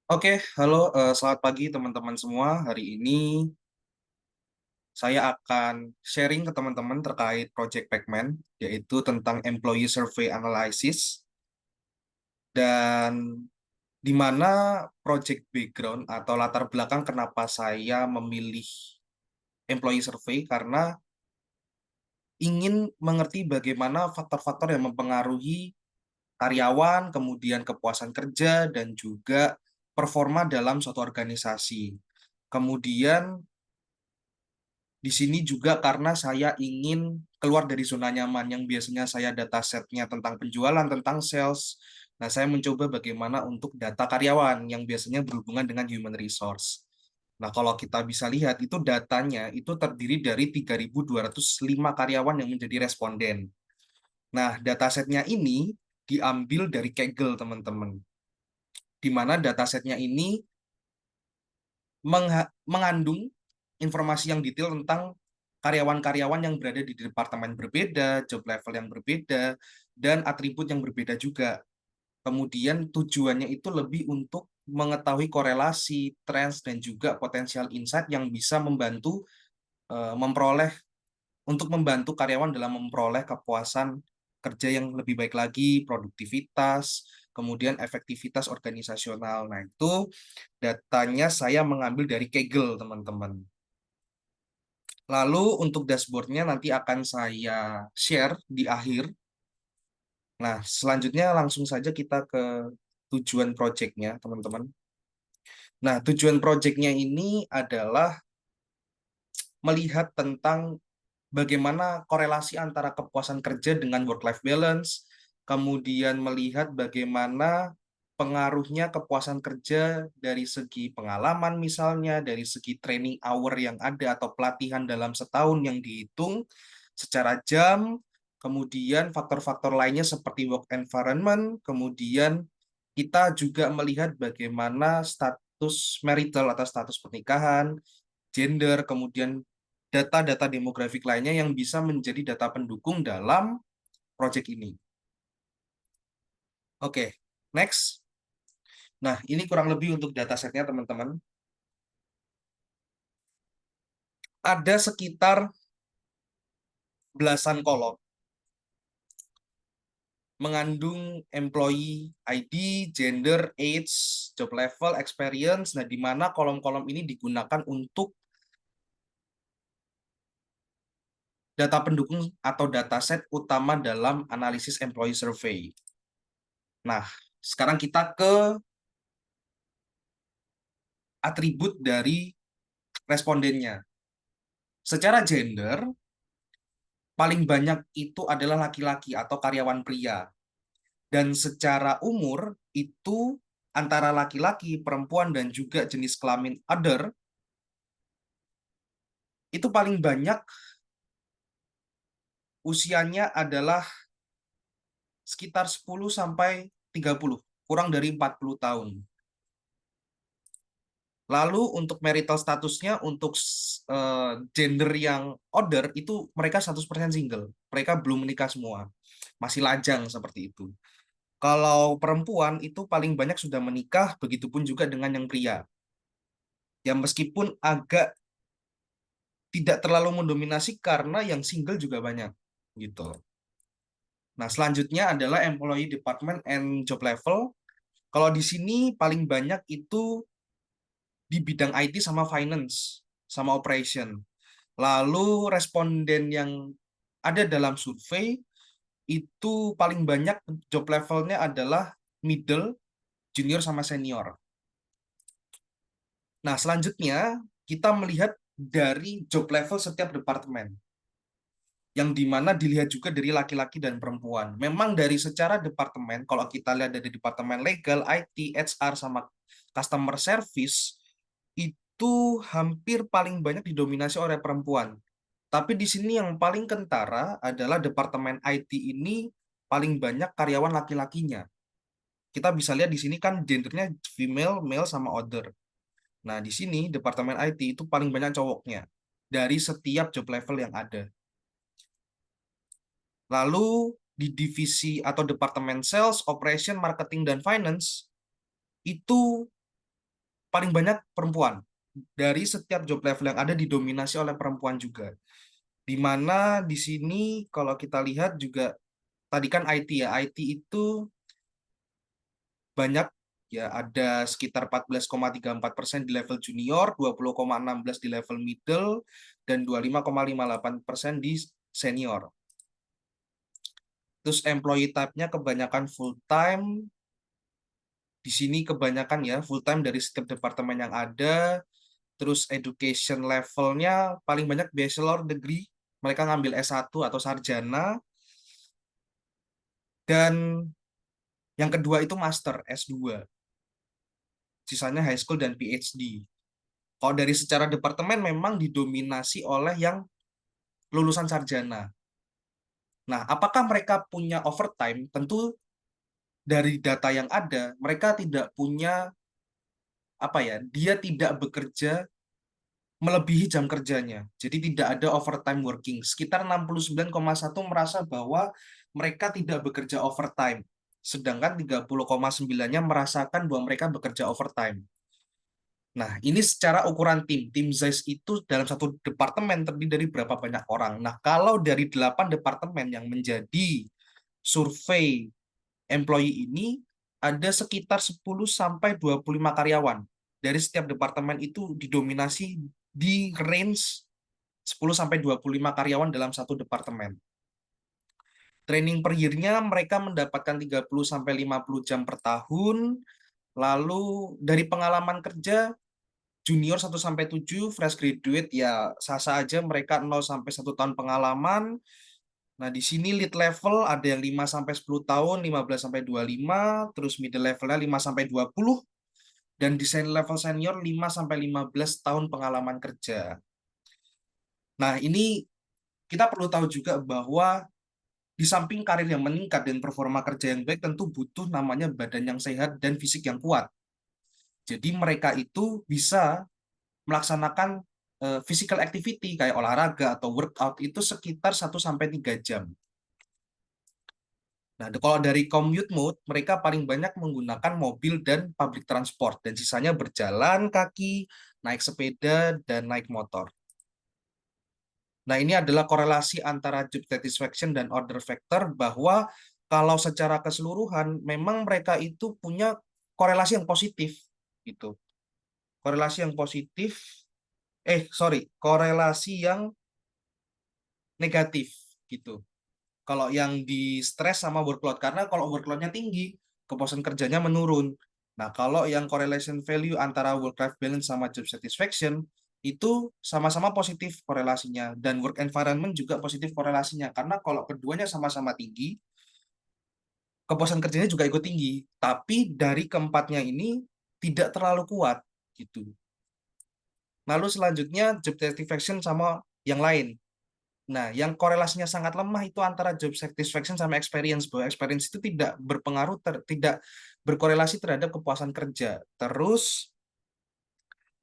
Oke, halo, selamat pagi teman-teman semua. Hari ini saya akan sharing ke teman-teman terkait Project Pacman, yaitu tentang Employee Survey Analysis, dan di mana project background atau latar belakang kenapa saya memilih Employee Survey, karena ingin mengerti bagaimana faktor-faktor yang mempengaruhi karyawan, kemudian kepuasan kerja, dan juga performa dalam suatu organisasi. Kemudian di sini juga karena saya ingin keluar dari zona nyaman yang biasanya saya datasetnya tentang penjualan, tentang sales. Nah, saya mencoba bagaimana untuk data karyawan yang biasanya berhubungan dengan human resource. Nah, kalau kita bisa lihat, itu datanya itu terdiri dari 3.205 karyawan yang menjadi responden. Nah, datasetnya ini diambil dari Kaggle, teman-teman. Di mana datasetnya ini mengandung informasi yang detail tentang karyawan-karyawan yang berada di departemen berbeda, job level yang berbeda, dan atribut yang berbeda juga. Kemudian tujuannya itu lebih untuk mengetahui korelasi, trends, dan juga potensial insight yang bisa membantu memperoleh untuk membantu karyawan dalam memperoleh kepuasan kerja yang lebih baik lagi, produktivitas, kemudian efektivitas organisasional. Nah, itu datanya saya mengambil dari Kaggle, teman-teman. Lalu untuk dashboardnya nanti akan saya share di akhir. Nah, selanjutnya langsung saja kita ke tujuan projectnya, teman-teman. Nah, tujuan projectnya ini adalah melihat tentang bagaimana korelasi antara kepuasan kerja dengan work-life balance, kemudian melihat bagaimana pengaruhnya kepuasan kerja dari segi pengalaman misalnya, dari segi training hour yang ada atau pelatihan dalam setahun yang dihitung secara jam, kemudian faktor-faktor lainnya seperti work environment, kemudian kita juga melihat bagaimana status marital atau status pernikahan, gender, kemudian data-data demografik lainnya yang bisa menjadi data pendukung dalam proyek ini. Oke, next. Nah, ini kurang lebih untuk datasetnya, teman-teman. Ada sekitar belasan kolom mengandung employee ID, gender, age, job level, experience. Nah, di mana kolom-kolom ini digunakan untuk data pendukung atau dataset utama dalam analisis employee survey. Nah, sekarang kita ke atribut dari respondennya. Secara gender, paling banyak itu adalah laki-laki atau karyawan pria. Dan secara umur, itu antara laki-laki, perempuan, dan juga jenis kelamin other, itu paling banyak usianya adalah sekitar 10 sampai 30, kurang dari 40 tahun. Lalu untuk marital statusnya, untuk gender yang other, itu mereka 100% single. Mereka belum menikah semua. Masih lajang seperti itu. Kalau perempuan itu paling banyak sudah menikah, begitupun juga dengan yang pria. Ya meskipun agak tidak terlalu mendominasi karena yang single juga banyak gitu. Nah, selanjutnya adalah employee department and job level. Kalau di sini paling banyak itu di bidang IT sama finance sama operation. Lalu responden yang ada dalam survei itu paling banyak job levelnya adalah middle, junior sama senior. Nah, selanjutnya kita melihat dari job level setiap departemen, yang dimana dilihat juga dari laki-laki dan perempuan. Memang dari secara departemen, kalau kita lihat dari departemen legal, IT, HR, sama customer service, itu hampir paling banyak didominasi oleh perempuan. Tapi di sini yang paling kentara adalah departemen IT ini paling banyak karyawan laki-lakinya. Kita bisa lihat di sini kan gendernya female, male, sama other. Nah, di sini departemen IT itu paling banyak cowoknya dari setiap job level yang ada. Lalu di divisi atau departemen sales, operation, marketing, dan finance itu paling banyak perempuan. Dari setiap job level yang ada didominasi oleh perempuan juga. Di mana di sini kalau kita lihat juga tadi kan IT ya, IT itu banyak ya, ada sekitar 14,34% di level junior, 20,16 di level middle, dan 25,58% di senior. Terus employee type-nya kebanyakan full time. Di sini kebanyakan ya full time dari setiap departemen yang ada. Terus education levelnya paling banyak bachelor degree. Mereka ngambil S1 atau sarjana. Dan yang kedua itu master S2. Sisanya high school dan PhD. Kalau dari secara departemen memang didominasi oleh yang lulusan sarjana. Nah, apakah mereka punya overtime? Tentu dari data yang ada, mereka tidak punya apa ya? Dia tidak bekerja melebihi jam kerjanya. Jadi tidak ada overtime working. Sekitar 69,1 merasa bahwa mereka tidak bekerja overtime. Sedangkan 30,9-nya merasakan bahwa mereka bekerja overtime. Nah, ini secara ukuran tim. Tim ZEISS itu dalam satu departemen terdiri dari berapa banyak orang. Nah, kalau dari 8 departemen yang menjadi survei employee ini, ada sekitar 10 sampai 25 karyawan. Dari setiap departemen itu didominasi di range 10 sampai 25 karyawan dalam satu departemen. Training per year-nya mereka mendapatkan 30 sampai 50 jam per tahun. Lalu dari pengalaman kerja junior 1 sampai 7, fresh graduate ya sah-sah aja, mereka 0 sampai 1 tahun pengalaman. Nah, di sini lead level ada yang 5 sampai 10 tahun, 15 sampai 25, terus middle levelnya 5 sampai 20, dan desain level senior 5 sampai 15 tahun pengalaman kerja. Nah, ini kita perlu tahu juga bahwa di samping karir yang meningkat dan performa kerja yang baik, tentu butuh namanya badan yang sehat dan fisik yang kuat. Jadi mereka itu bisa melaksanakan physical activity kayak olahraga atau workout itu sekitar 1 sampai 3 jam. Nah, kalau dari commute mode, mereka paling banyak menggunakan mobil dan public transport, dan sisanya berjalan kaki, naik sepeda, dan naik motor. Nah, ini adalah korelasi antara job satisfaction dan order factor, bahwa kalau secara keseluruhan, memang mereka itu punya korelasi yang positif, gitu. Korelasi yang positif, korelasi yang negatif, gitu. Kalau yang di stres sama workload, karena kalau workloadnya tinggi, kepuasan kerjanya menurun. Nah, kalau yang correlation value antara work-life balance sama job satisfaction, itu sama-sama positif korelasinya. Dan work environment juga positif korelasinya. Karena kalau keduanya sama-sama tinggi, kepuasan kerjanya juga ikut tinggi. Tapi dari keempatnya ini tidak terlalu kuat, gitu. Lalu selanjutnya job satisfaction sama yang lain. Nah, yang korelasinya sangat lemah itu antara job satisfaction sama experience, bahwa experience itu tidak berpengaruh, tidak berkorelasi terhadap kepuasan kerja. Terus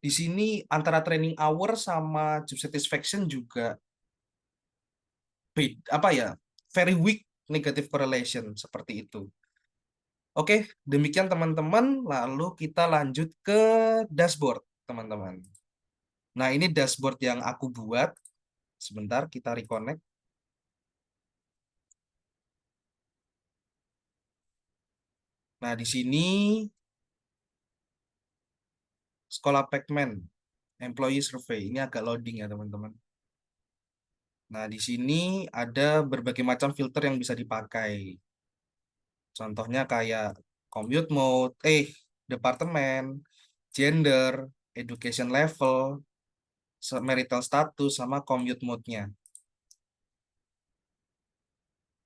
di sini antara training hour sama job satisfaction juga apa ya, very weak negative correlation seperti itu. Oke, demikian teman-teman. Lalu kita lanjut ke dashboard, teman-teman. Nah, ini dashboard yang aku buat. Sebentar, kita reconnect. Nah, di sini sekolah Pacman, employee survey. Ini agak loading ya, teman-teman. Nah, di sini ada berbagai macam filter yang bisa dipakai. Contohnya kayak commute mode, departemen, gender, education level, marital status, sama commute mode-nya.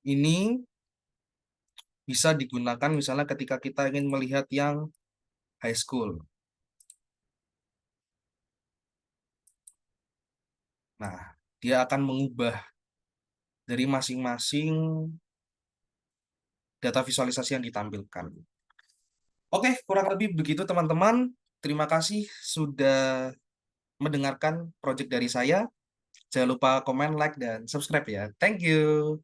Ini bisa digunakan misalnya ketika kita ingin melihat yang high school. Nah, dia akan mengubah dari masing-masing data visualisasi yang ditampilkan. Oke, kurang lebih begitu teman-teman. Terima kasih sudah mendengarkan project dari saya. Jangan lupa komen, like, dan subscribe ya. Thank you.